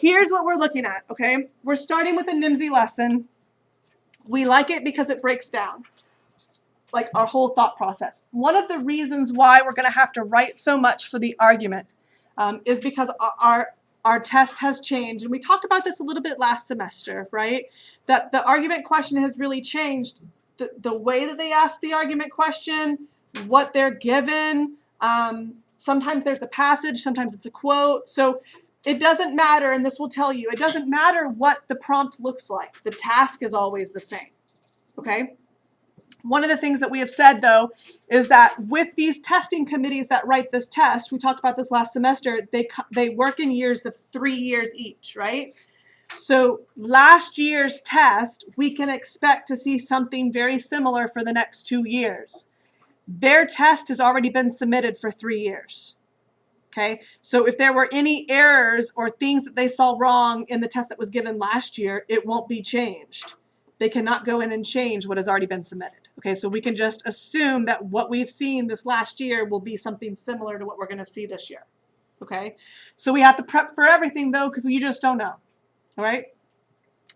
Here's what we're looking at, okay? We're starting with a NIMSY lesson. We like it because it breaks down like our whole thought process. One of the reasons why we're going to have to write so much for the argument is because our test has changed. And we talked about this a little bit last semester, right? That the argument question has really changed. The way that they ask the argument question, what they're given. Sometimes there's a passage, sometimes it's a quote. So it doesn't matter, and this will tell you, it doesn't matter what the prompt looks like. The task is always the same, okay? One of the things that we have said, though, is that with these testing committees that write this test, we talked about this last semester, they work in years of 3 years each, right? So last year's test, we can expect to see something very similar for the next 2 years. Their test has already been submitted for 3 years. Okay, so if there were any errors or things that they saw wrong in the test that was given last year, it won't be changed. They cannot go in and change what has already been submitted. Okay, so we can just assume that what we've seen this last year will be something similar to what we're going to see this year. Okay, so we have to prep for everything, though, because you just don't know. All right,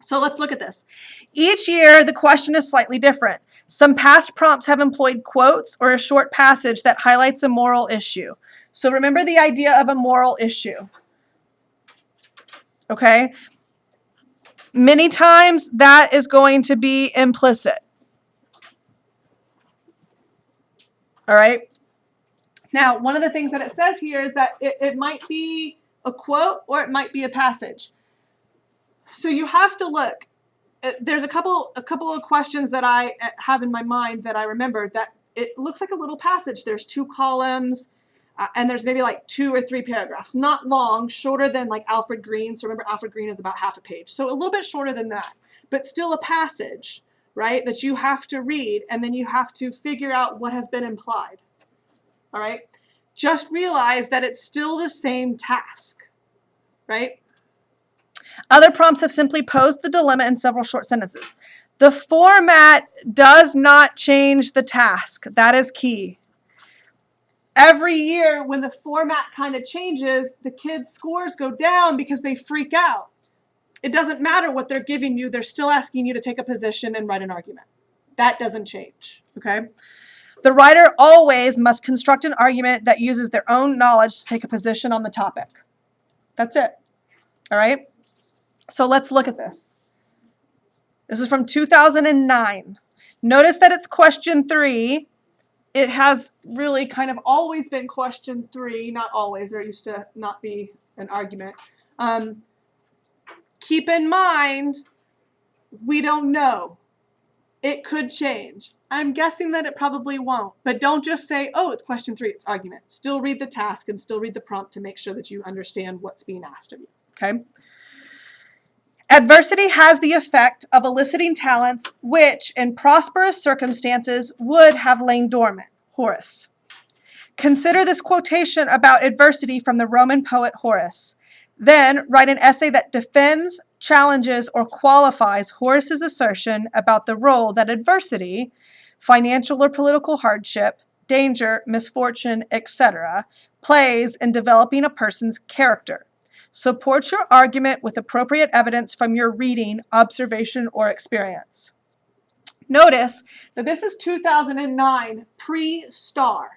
so let's look at this. Each year, the question is slightly different. Some past prompts have employed quotes or a short passage that highlights a moral issue. So remember the idea of a moral issue, okay? Many times that is going to be implicit, all right? Now, one of the things that it says here is that it might be a quote or it might be a passage. So you have to look. There's a couple of questions that I have in my mind that I remember that it looks like a little passage. There's 2 columns. And there's maybe like 2 or 3 paragraphs, not long, shorter than like Alfred Green. So remember, Alfred Green is about half a page. So a little bit shorter than that, but still a passage, right, that you have to read, and then you have to figure out what has been implied. All right, just realize that it's still the same task, right? Other prompts have simply posed the dilemma in several short sentences. The format does not change the task. That is key. Every year when the format kind of changes, the kids' scores go down because they freak out. It doesn't matter what they're giving you. They're still asking you to take a position and write an argument. That doesn't change, okay? The writer always must construct an argument that uses their own knowledge to take a position on the topic. That's it, all right? So let's look at this. This is from 2009. Notice that it's question 3. It has really kind of always been question 3, not always. There used to not be an argument. Keep in mind, we don't know. It could change. I'm guessing that it probably won't. But don't just say, oh, it's question 3, it's argument. Still read the task and still read the prompt to make sure that you understand what's being asked of you. Okay? Adversity has the effect of eliciting talents which, in prosperous circumstances, would have lain dormant. Horace. Consider this quotation about adversity from the Roman poet Horace. Then write an essay that defends, challenges, or qualifies Horace's assertion about the role that adversity, financial or political hardship, danger, misfortune, etc., plays in developing a person's character. Support your argument with appropriate evidence from your reading, observation, or experience. Notice that this is 2009, pre-STAR.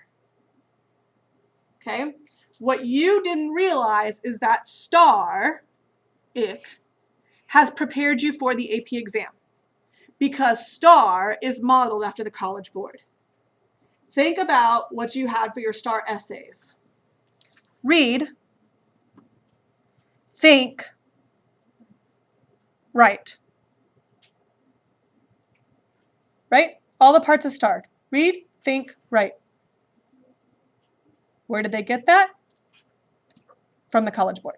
Okay? What you didn't realize is that STAR, IC, has prepared you for the AP exam because STAR is modeled after the College Board. Think about what you had for your STAR essays. Read, think, write. Right? All the parts of STAR. Read, think, write. Where did they get that? From the College Board.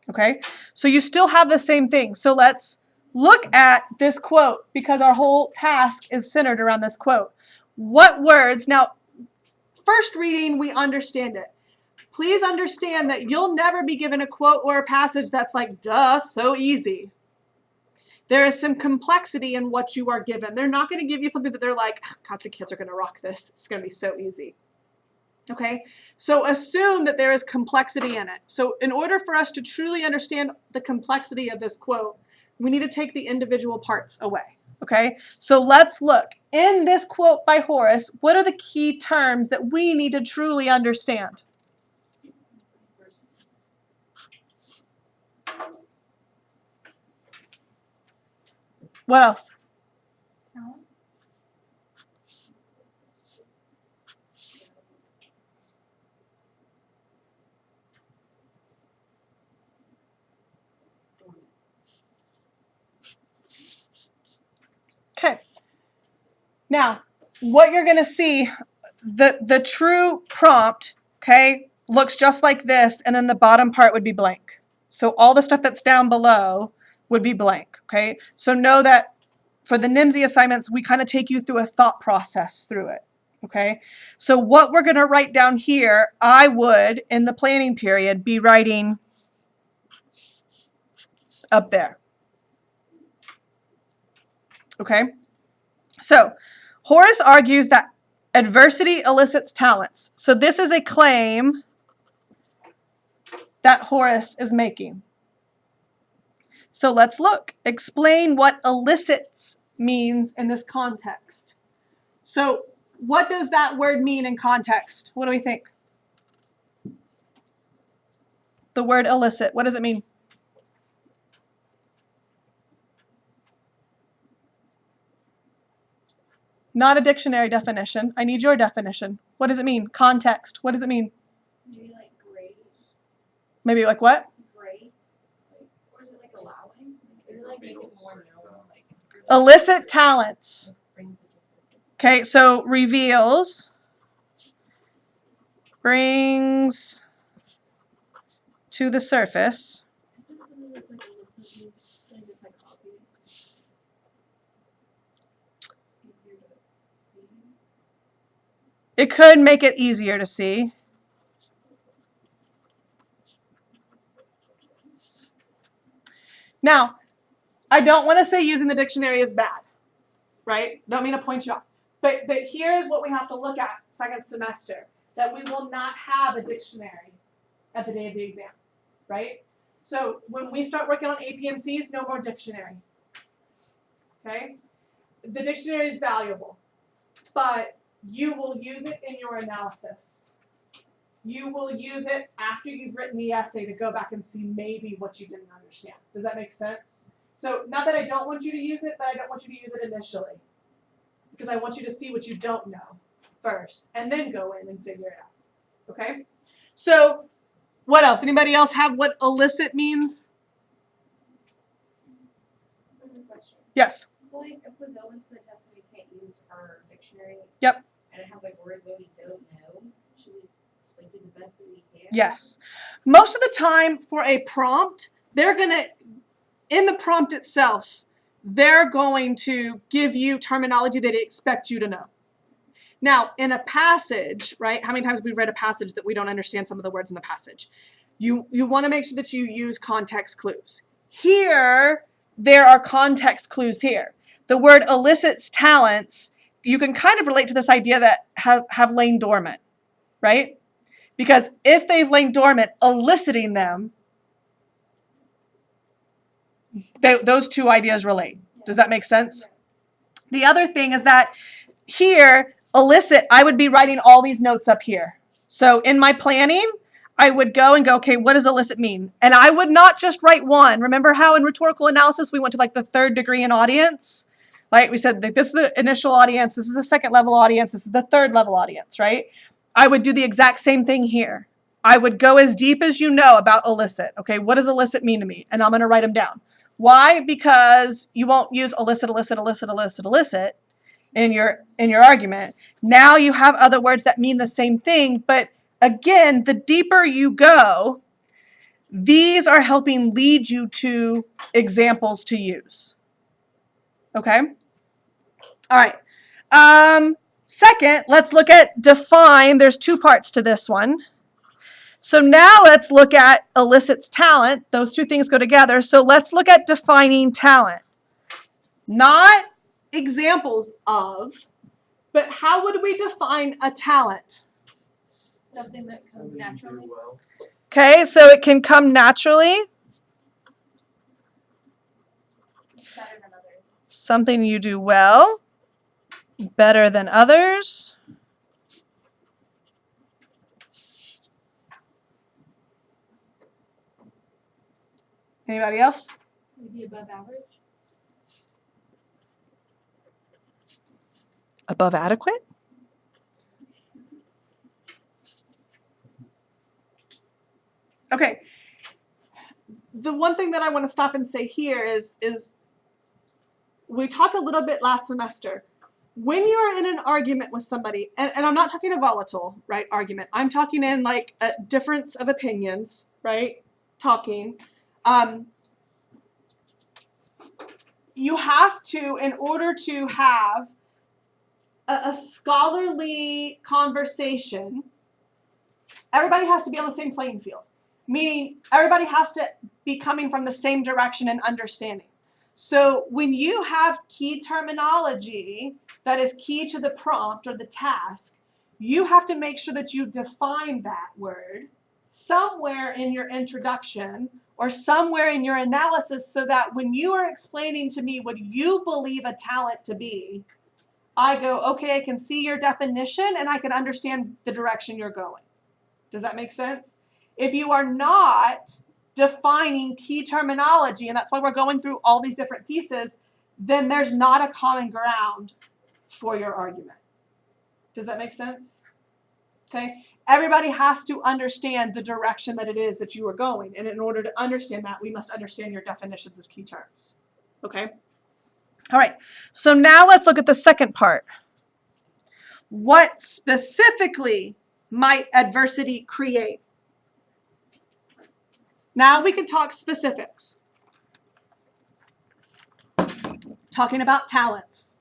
Okay? So you still have the same thing. So let's look at this quote because our whole task is centered around this quote. What words? Now, first reading, we understand it. Please understand that you'll never be given a quote or a passage that's like, duh, so easy. There is some complexity in what you are given. They're not going to give you something that they're like, God, the kids are going to rock this. It's going to be so easy. Okay, so assume that there is complexity in it. So in order for us to truly understand the complexity of this quote, we need to take the individual parts away. Okay, so let's look. In this quote by Horace, what are the key terms that we need to truly understand? What else? Okay. Now, what you're going to see, the true prompt, okay, looks just like this, and then the bottom part would be blank. So all the stuff that's down below would be blank, okay? So know that for the NIMSY assignments, we kind of take you through a thought process through it, okay? So what we're going to write down here, I would, in the planning period, be writing up there, okay? So Horace argues that adversity elicits talents. So this is a claim that Horace is making. So let's look. Explain what elicits means in this context. So what does that word mean in context? What do we think? The word elicit, what does it mean? Not a dictionary definition. I need your definition. What does it mean? Context. What does it mean? Maybe like grades. Maybe like what? Grades. Like, or is it like allowing? Maybe like make it more known. Like, elicit talents. Okay, so reveals, brings to the surface. Is it something that's like illicit? Something that's like obvious? Easier to see? It could make it easier to see. Now, I don't want to say using the dictionary is bad, right? Don't mean to point you out. But here's what we have to look at second semester, that we will not have a dictionary at the day of the exam, right? So when we start working on APMCs, no more dictionary, okay? The dictionary is valuable, but you will use it in your analysis. You will use it after you've written the essay to go back and see maybe what you didn't understand. Does that make sense? So not that I don't want you to use it, but I don't want you to use it initially, because I want you to see what you don't know first and then go in and figure it out. Okay? So what else? Anybody else have what elicit means? Question. Yes. So like if we go into the test and we can't use our dictionary. Yep. And it has like words that we don't know, should we just like do the best that we can? Yes. Most of the time for a prompt, they're going to, in the prompt itself, they're going to give you terminology that they expect you to know. Now, in a passage, right, how many times we've read a passage that we don't understand some of the words in the passage? You want to make sure that you use context clues. Here, there are context clues here. The word elicits talents, you can kind of relate to this idea that have lain dormant, right? Because if they've lain dormant, eliciting them, those two ideas relate. Does that make sense? The other thing is that here, elicit, I would be writing all these notes up here. So in my planning, I would go and go, okay, what does elicit mean? And I would not just write one. Remember how in rhetorical analysis we went to like the third degree in audience? Right? We said that this is the initial audience, this is the second level audience, this is the third level audience, right? I would do the exact same thing here. I would go as deep as you know about elicit. Okay, what does elicit mean to me? And I'm going to write them down. Why? Because you won't use elicit in your argument. Now you have other words that mean the same thing, but again, the deeper you go, these are helping lead you to examples to use. Okay? All right. Second, let's look at define. There's two parts to this one. So now let's look at elicits talent. Those two things go together. So let's look at defining talent. Not examples of, but how would we define a talent? Something that comes naturally. Okay, so it can come naturally. Better than others. Something you do well, better than others. Anybody else? Maybe above average. Above adequate? Okay. The one thing that I want to stop and say here is we talked a little bit last semester. When you're in an argument with somebody, and I'm not talking a volatile, right, argument. I'm talking in like a difference of opinions, right, talking. You have to, in order to have a scholarly conversation, everybody has to be on the same playing field, meaning everybody has to be coming from the same direction and understanding. So when you have key terminology that is key to the prompt or the task, you have to make sure that you define that word somewhere in your introduction or somewhere in your analysis so that when you are explaining to me what you believe a talent to be, I go, okay, I can see your definition and I can understand the direction you're going. Does that make sense? If you are not defining key terminology, and that's why we're going through all these different pieces, then there's not a common ground for your argument. Does that make sense? Okay. Everybody has to understand the direction that it is that you are going. And in order to understand that, we must understand your definitions of key terms. Okay. All right. So now let's look at the second part. What specifically might adversity create? Now we can talk specifics. Talking about talents.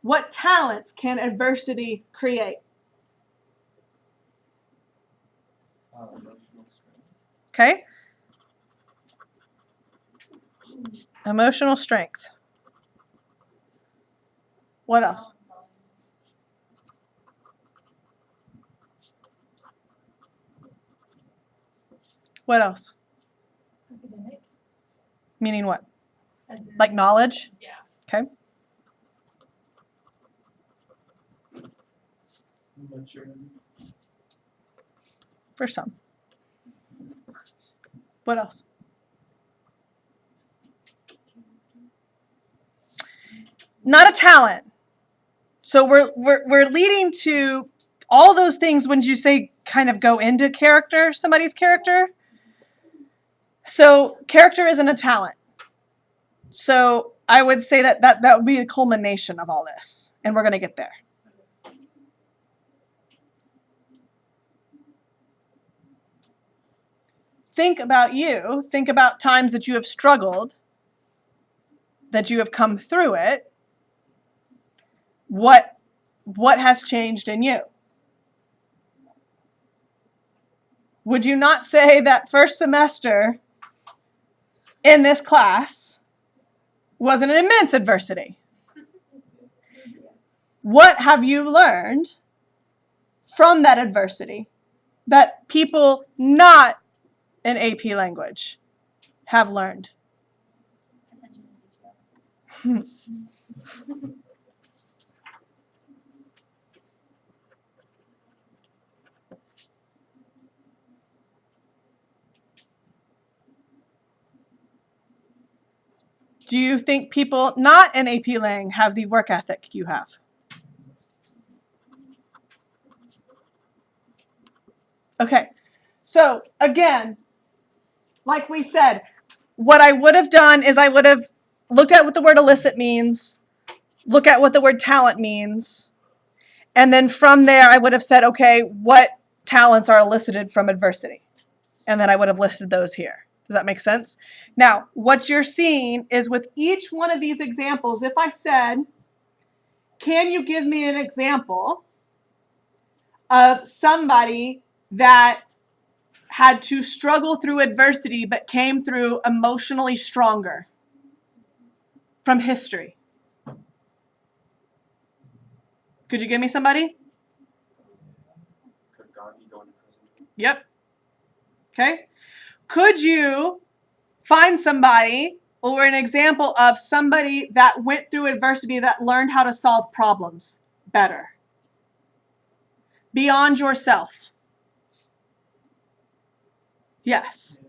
What talents can adversity create? Okay. Emotional strength. What else? What else? Academic. Meaning what? As in, Like knowledge? yeah. Okay. For some. What else? Not a talent. So we're leading to all those things when you say kind of go into character, somebody's character. So character isn't a talent. So I would say that would be a culmination of all this, and we're going to get there. Think about you. Think about times that you have struggled, that you have come through it. What has changed in you? Would you not say that first semester in this class was an immense adversity? What have you learned from that adversity that people not in AP language have learned? Attention to detail. Do you think people not in AP Lang have the work ethic you have? Okay, so again, like we said, what I would have done is I would have looked at what the word elicit means, look at what the word talent means, and then from there I would have said, okay, what talents are elicited from adversity? And then I would have listed those here. Does that make sense? Now, what you're seeing is with each one of these examples, if I said, can you give me an example of somebody that had to struggle through adversity but came through emotionally stronger from history? Could you give me somebody? Yep. Okay. Could you find somebody or an example of somebody that went through adversity that learned how to solve problems better? Beyond yourself. Yes.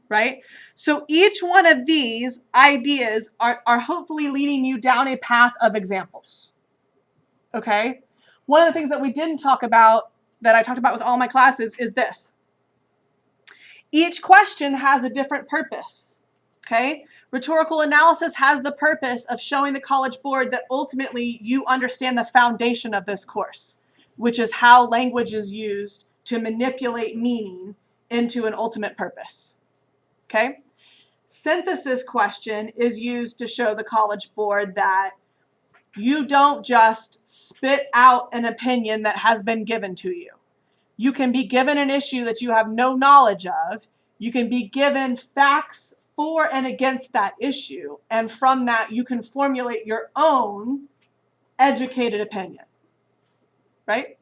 Right? So each one of these ideas are hopefully leading you down a path of examples. Okay? One of the things that we didn't talk about, that I talked about with all my classes, is this. Each question has a different purpose. Okay? Rhetorical analysis has the purpose of showing the College Board that ultimately you understand the foundation of this course, which is how language is used to manipulate meaning into an ultimate purpose. Okay? Synthesis question is used to show the College Board that you don't just spit out an opinion that has been given to you. You can be given an issue that you have no knowledge of. You can be given facts for and against that issue. And from that, you can formulate your own educated opinion. Right?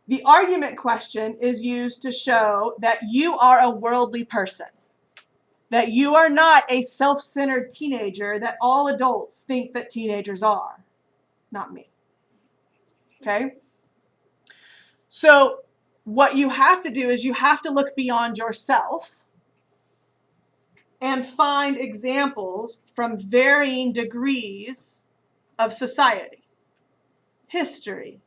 The argument question is used to show that you are a worldly person. That you are not a self-centered teenager that all adults think that teenagers are. Not me. Okay? So what you have to do is you have to look beyond yourself and find examples from varying degrees of society. History,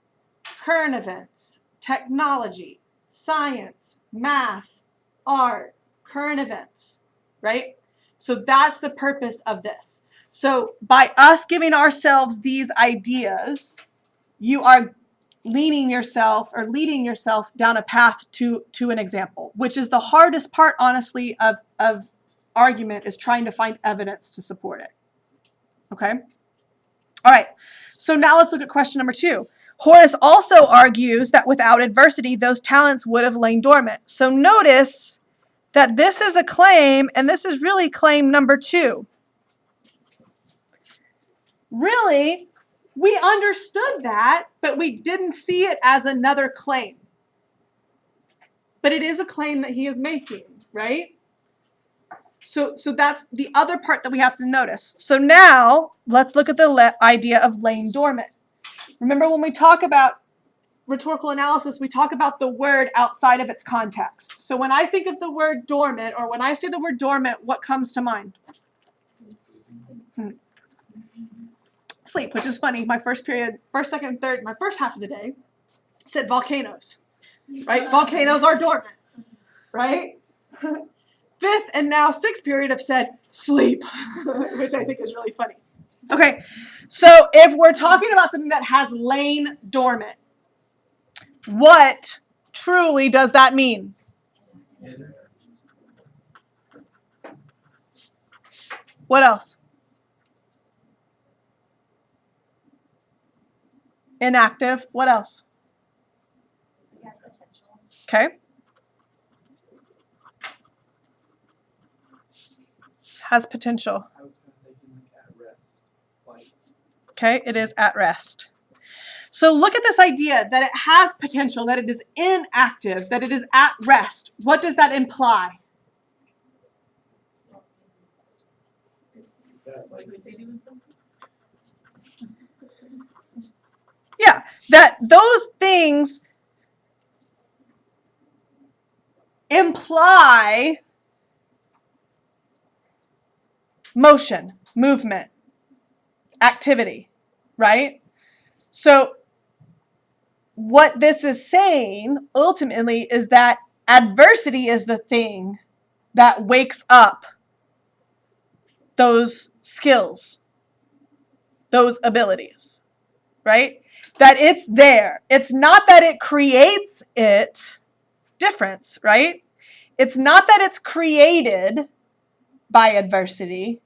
current events, technology, science, math, art, current events, right? So that's the purpose of this. So by us giving ourselves these ideas, you are leading yourself down a path to an example, which is the hardest part, honestly, of argument, is trying to find evidence to support it. Okay? All right. So now let's look at question number 2. Horace also argues that without adversity, those talents would have lain dormant. So notice that this is a claim, and this is really claim number 2. Really, we understood that, but we didn't see it as another claim. But it is a claim that he is making, right? So that's the other part that we have to notice. So now, let's look at the idea of laying dormant. Remember, when we talk about rhetorical analysis, we talk about the word outside of its context. So when I think of the word dormant, or when I say the word dormant, what comes to mind? Sleep, which is funny. My first period, first, second, third, my first half of the day said volcanoes, right? Volcanoes are dormant, right? 5th and now 6th period have said sleep, which I think is really funny. Okay, so if we're talking about something that has lain dormant, what truly does that mean? What else? Inactive. What else? It has potential. Okay. Has potential. I was kind of thinking like at rest. Okay, it is at rest. So look at this idea that it has potential, that it is inactive, that it is at rest. What does that imply? Yeah, that those things imply motion, movement, activity, right? So what this is saying ultimately is that adversity is the thing that wakes up those skills, those abilities, right? That it's there. It's not that it creates it, difference, right? It's not that it's created by adversity.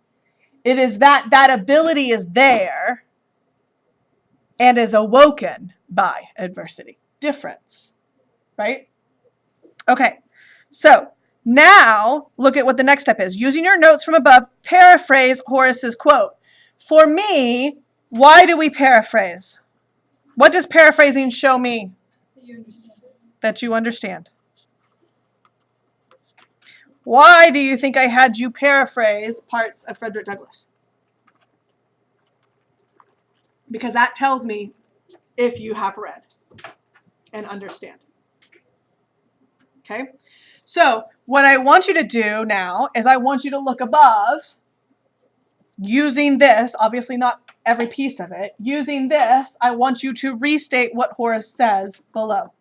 It is that that ability is there and is awoken by adversity. Difference, right? Okay, so now look at what the next step is. Using your notes from above, paraphrase Horace's quote. For me, why do we paraphrase? What does paraphrasing show me? You understand it. that you understand. Why do you think I had you paraphrase parts of Frederick Douglass? Because that tells me if you have read and understand. Okay? So what I want you to do now is I want you to look above using this, obviously not every piece of it. Using this, I want you to restate what Horace says below.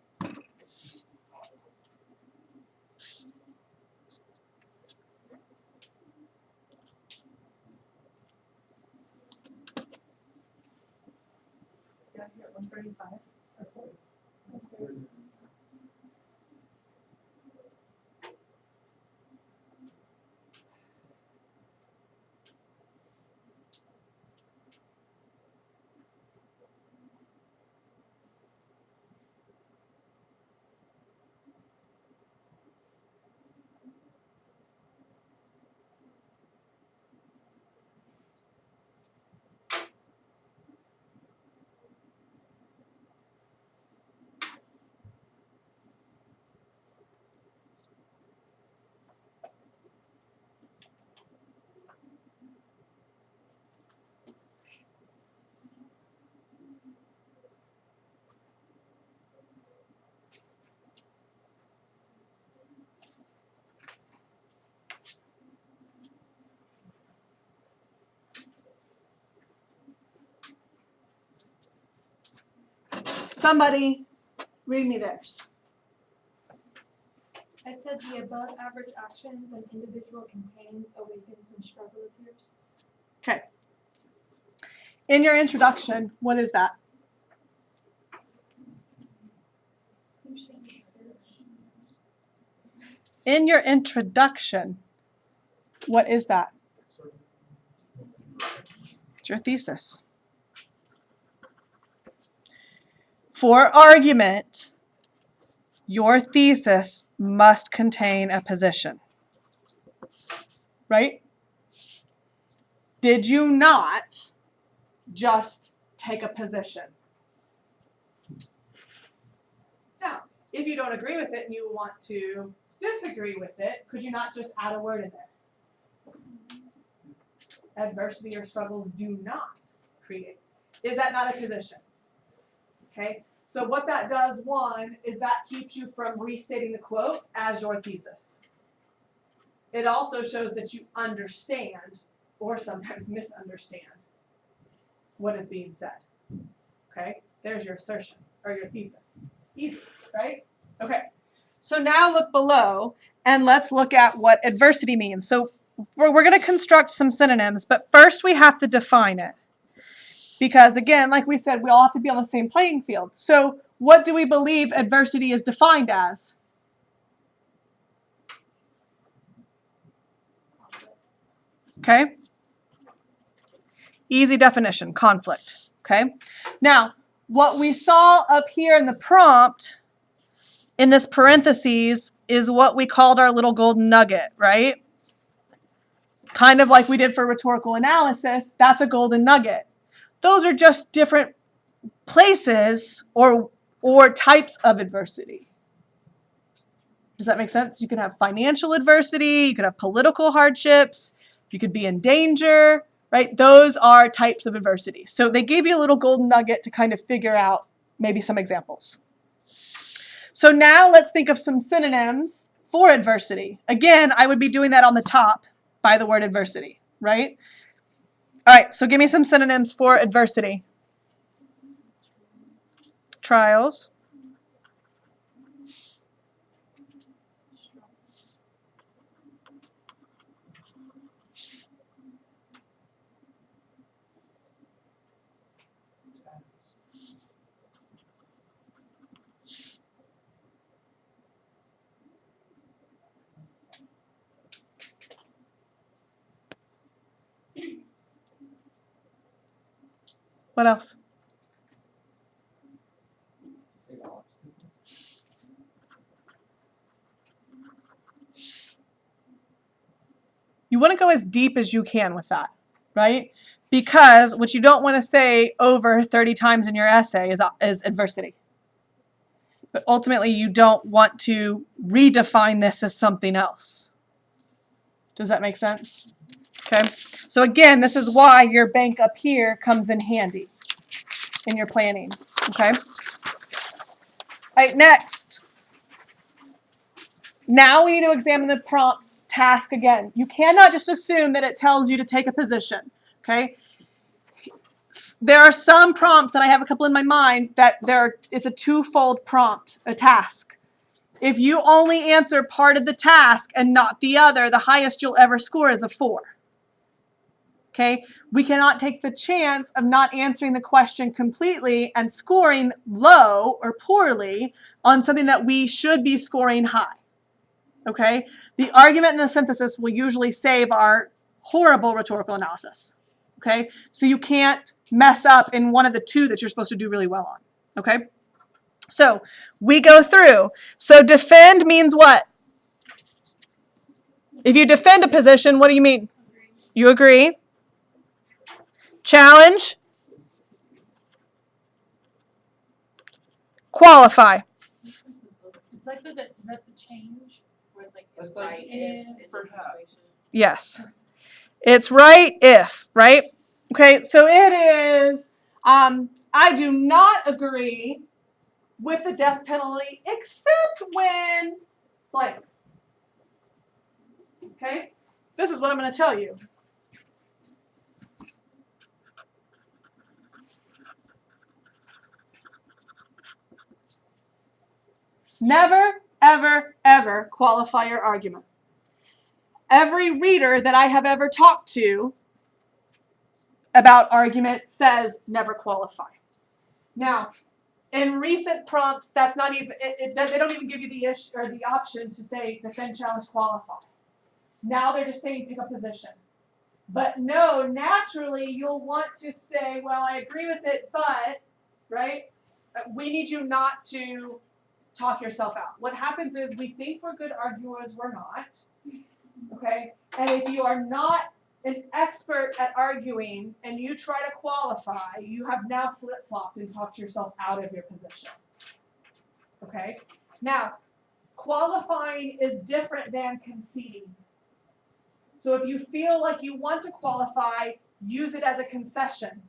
Got here at 135 or 40. Somebody read me theirs. I said the above average actions an individual contains awakens when struggle appears. Okay. In your introduction, what is that? In your introduction, what is that? It's your thesis. For argument, your thesis must contain a position. Right? Did you not just take a position? Now, if you don't agree with it and you want to disagree with it, could you not just add a word in there? Adversity or struggles do not create. Is that not a position? Okay, so what that does, one, is that keeps you from restating the quote as your thesis. It also shows that you understand, or sometimes misunderstand, what is being said. Okay, there's your assertion, or your thesis. Easy, right? Okay, so now look below, and let's look at what adversity means. So we're going to construct some synonyms, but first we have to define it. Because again, like we said, we all have to be on the same playing field. So what do we believe adversity is defined as? Okay? Easy definition, conflict. Okay? Now, what we saw up here in the prompt, in this parentheses, is what we called our little golden nugget, right? Kind of like we did for rhetorical analysis, that's a golden nugget. Those are just different places or types of adversity. Does that make sense? You can have financial adversity, you could have political hardships, you could be in danger, right? Those are types of adversity. So they gave you a little golden nugget to kind of figure out maybe some examples. So now let's think of some synonyms for adversity. Again, I would be doing that on the top by the word adversity, right? All right, so give me some synonyms for adversity. Trials. What else? Say obstacle. You want to go as deep as you can with that, right? Because what you don't want to say over 30 times in your essay is adversity. But ultimately, you don't want to redefine this as something else. Does that make sense? Okay. So again, this is why your bank up here comes in handy in your planning. Okay. All right, next. Now we need to examine the prompt's task again. You cannot just assume that it tells you to take a position. Okay. There are some prompts, and I have a couple in my mind, that it's a twofold prompt, a task. If you only answer part of the task and not the other, the highest you'll ever score is a 4. Okay? We cannot take the chance of not answering the question completely and scoring low or poorly on something that we should be scoring high. Okay? The argument and the synthesis will usually save our horrible rhetorical analysis. Okay? So you can't mess up in one of the two that you're supposed to do really well on. Okay? So we go through. So defend means what? If you defend a position, what do you mean? You agree. Challenge. Qualify. It's like is that the change? Where it's like, It's it's like right if if it's a perhaps. situation. Yes. It's right if, right? Okay, so it is, I do not agree with the death penalty except when blank. Okay? This is what I'm going to tell you. Never, ever, ever qualify your argument. Every reader that I have ever talked to about argument says never qualify. Now, in recent prompts, that's not even, they don't even give you the issue or the option to say defend, challenge, qualify. Now they're just saying pick a position. But no, naturally you'll want to say, well, I agree with it, but, right? We need you not to talk yourself out. What happens is we think we're good arguers, we're not. Okay? And if you are not an expert at arguing and you try to qualify, you have now flip-flopped and talked yourself out of your position. Okay? Now, qualifying is different than conceding. So if you feel like you want to qualify, use it as a concession.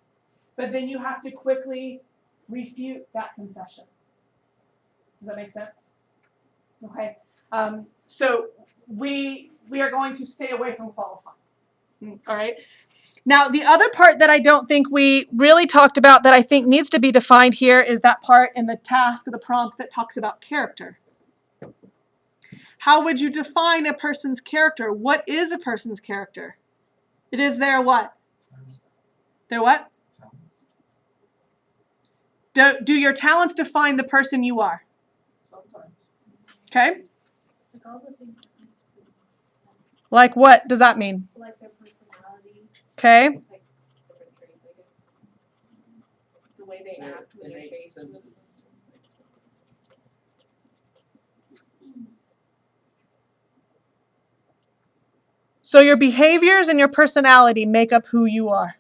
But then you have to quickly refute that concession. Does that make sense? Okay. So we are going to stay away from qualifying. All right. Now, the other part that I don't think we really talked about that I think needs to be defined here is that part in the task of the prompt that talks about character. How would you define a person's character? What is a person's character? It is their what? Talents. Their what? Talents. Do your talents define the person you are? Sometimes. Okay. It's like all the things Like what does that mean? like their personality, Okay. Like different traits, I guess. The way they Their act when they're innate faced with. senses. So your behaviors and your personality make up who you are.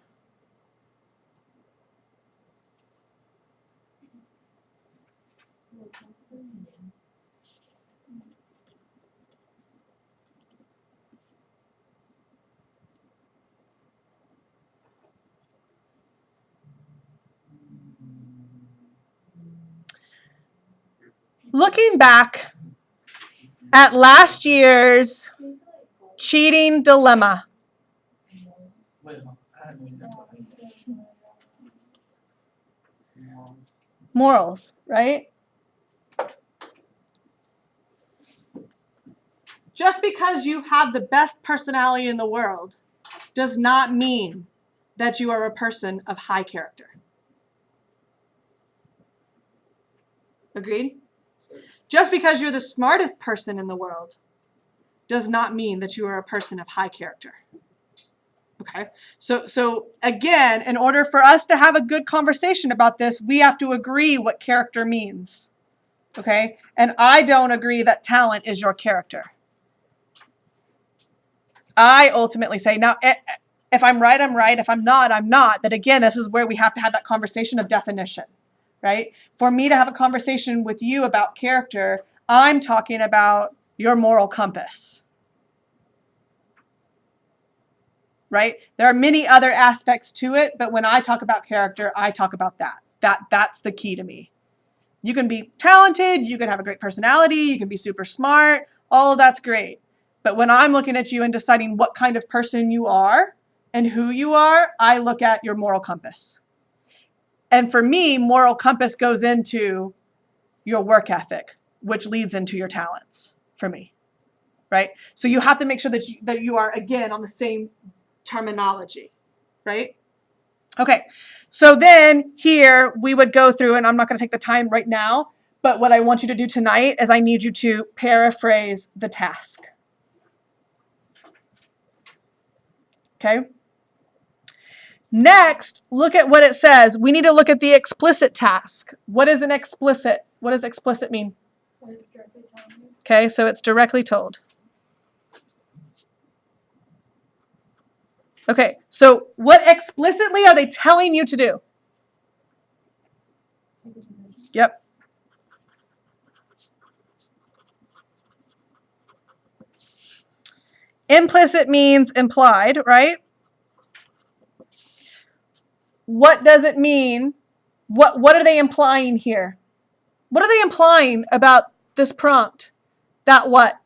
Looking back at last year's cheating dilemma, Wait, I had one more. morals, right? Just because you have the best personality in the world does not mean that you are a person of high character. Agreed? Just because you're the smartest person in the world does not mean that you are a person of high character. Okay? So again, in order for us to have a good conversation about this, we have to agree what character means. Okay? And I don't agree that talent is your character. I ultimately say, now, if I'm right, I'm right. If I'm not, I'm not. But again, this is where we have to have that conversation of definition. right? For me to have a conversation with you about character, I'm talking about your moral compass, right? There are many other aspects to it, but when I talk about character, I talk about that. That's the key to me. You can be talented, you can have a great personality, you can be super smart, all of that's great. But when I'm looking at you and deciding what kind of person you are and who you are, I look at your moral compass. And for me, moral compass goes into your work ethic, which leads into your talents for me, right? So you have to make sure that you are, again, on the same terminology, right? Okay, so then here we would go through, and I'm not going to take the time right now, but what I want you to do tonight is I need you to paraphrase the task. Okay? Next, look at what it says. We need to look at the explicit task. What is an explicit? What does explicit mean? When it's directly telling you. Okay, so it's directly told. Okay, so what explicitly are they telling you to do? Take a position. Yep. Implicit means implied, right? What does it mean? What are they implying here? What are they implying about this prompt? That what?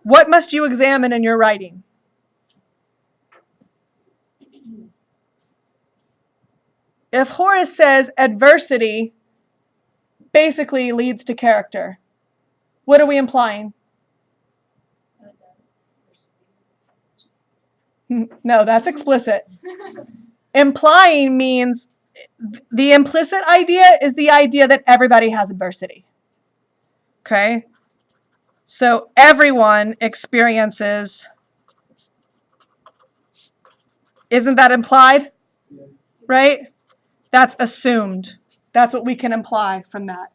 What must you examine in your writing? If Horace says adversity basically leads to character, what are we implying? No, that's explicit. Implying means the implicit idea is the idea that everybody has adversity. Okay? So everyone experiences, isn't that implied? Right? That's assumed. That's what we can imply from that.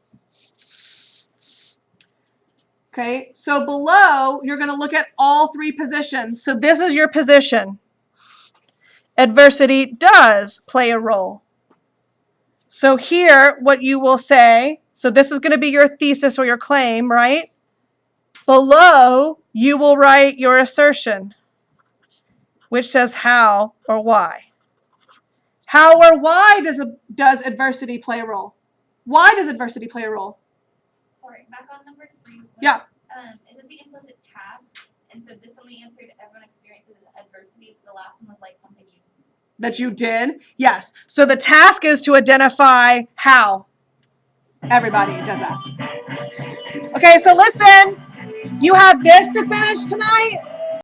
Okay, so below, you're going to look at all three positions. So this is your position. Adversity does play a role. So here, what you will say, so this is going to be your thesis or your claim, right? Below, you will write your assertion, which says how or why. How or why does adversity play a role? Why does adversity play a role? Sorry, back on number 3. Yeah. Is this the implicit task? And so this one we answered everyone experiences adversity. The last one was like something you. That you did? Yes. So the task is to identify how everybody does that. Okay, so listen, you have this to finish tonight.